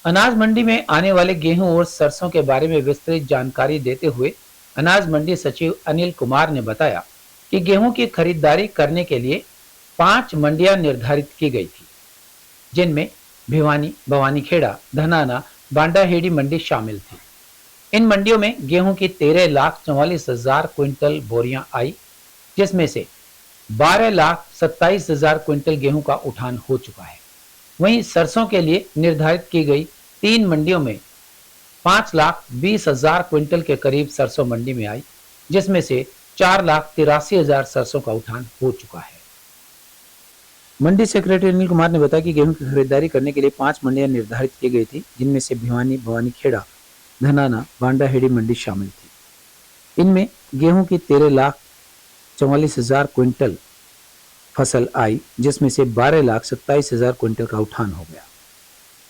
अनाज मंडी में आने वाले गेहूं और सरसों के बारे में विस्तृत जानकारी देते हुए अनाज मंडी सचिव अनिल कुमार ने बताया कि गेहूं की खरीदारी करने के लिए 5 मंडियां निर्धारित की गई थी, जिनमें भिवानी, भवानीखेड़ा, धनाना, बांडाहेड़ी मंडी शामिल थी। इन मंडियों में गेहूं की 13,44,000 क्विंटल बोरियां आई, जिसमें से 12,27,000 क्विंटल गेहूं का उठान हो चुका है। वहीं सरसों के लिए निर्धारित की गई 3 मंडियों में 5,20,000 क्विंटल के करीब सरसों मंडी में आई, जिसमें से 4,83,000 सरसों का उठान हो चुका है। मंडी सेक्रेटरी अनिल कुमार ने बताया कि गेहूं की खरीदारी करने के लिए 5 मंडियां निर्धारित की गई थी, जिनमें से भिवानी, भवानीखेड़ा, धनाना, बांडाहेड़ी मंडी शामिल थी। इनमें गेहूं की 13,44,000 क्विंटल फसल आई, जिसमें से 12,27,000 क्विंटल का उठान हो गया।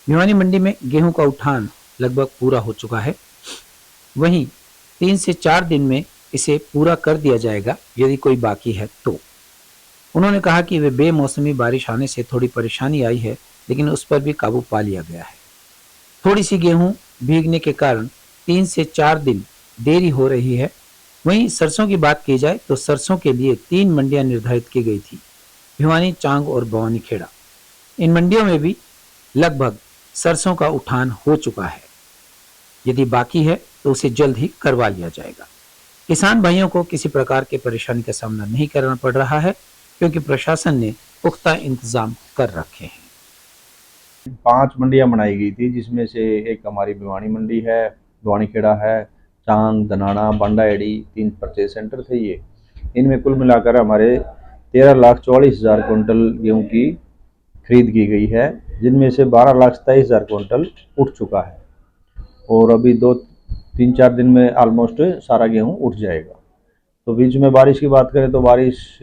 भिवानी मंडी में गेहूं का उठान लगभग पूरा हो चुका है। वहीं 3 से 4 दिन में इसे पूरा कर दिया जाएगा यदि कोई बाकी है तो। उन्होंने कहा कि वे बेमौसमी बारिश आने से थोड़ी परेशानी आई है, लेकिन उस पर भी काबू पा लिया गया है। थोड़ी सी गेहूं भीगने के कारण 3 से 4 दिन देरी हो रही है। वहीं सरसों की बात की जाए तो सरसों के लिए 3 मंडियां निर्धारित की गई थी, भिवानी, चांग और भवानीखेड़ा। इन मंडियों में भी लगभग सरसों का उठान हो चुका है। यदि बाकी है तो उसे जल्द ही करवा लिया जाएगा। किसान भाइयों को किसी प्रकार की परेशानी का सामना नहीं करना पड़ रहा है, क्योंकि प्रशासन ने पुख्ता इंतजाम कर रखे हैं। 5 मंडियां बनाई गई थी, जिसमें से एक हमारी भिवानी मंडी है, भिवानीखेड़ा है, चांग, धनाना, बांडाएड़ी 3 परचेज सेंटर थे ये। इनमें कुल मिलाकर हमारे 13,44,000 क्विंटल गेहूं की खरीद की गई है, जिनमें से 12,27,000 क्विंटल उठ चुका है और अभी 2-3-4 दिन में ऑलमोस्ट सारा गेहूं उठ जाएगा। तो बीच में बारिश की बात करें तो बारिश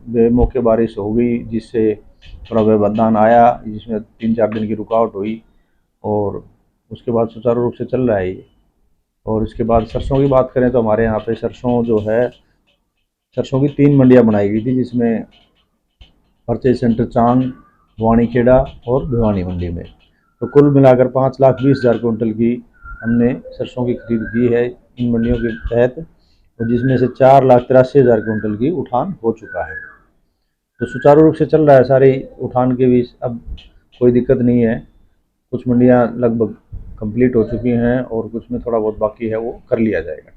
बेमौके बारिश हो गई, जिससे थोड़ा व्यवधान आया, जिसमें 3-4 दिन की रुकावट हुई और उसके बाद सुचारू रूप से चल रहा है ये। और इसके बाद सरसों की बात करें तो हमारे यहाँ पे सरसों जो है, सरसों की 3 मंडियां बनाई गई थी, जिसमें परचेज सेंटर चांग, भवानीखेड़ा और भिवानी मंडी में। तो कुल मिलाकर 5,20,000 क्विंटल की हमने सरसों की खरीद की है इन मंडियों के तहत, और जिसमें से 4,83,000 क्विंटल की उठान हो चुका है। तो सुचारू रूप से चल रहा है सारे उठान के बीच, अब कोई दिक्कत नहीं है। कुछ मंडियां लगभग कंप्लीट हो चुकी हैं और कुछ में थोड़ा बहुत बाकी है, वो कर लिया जाएगा।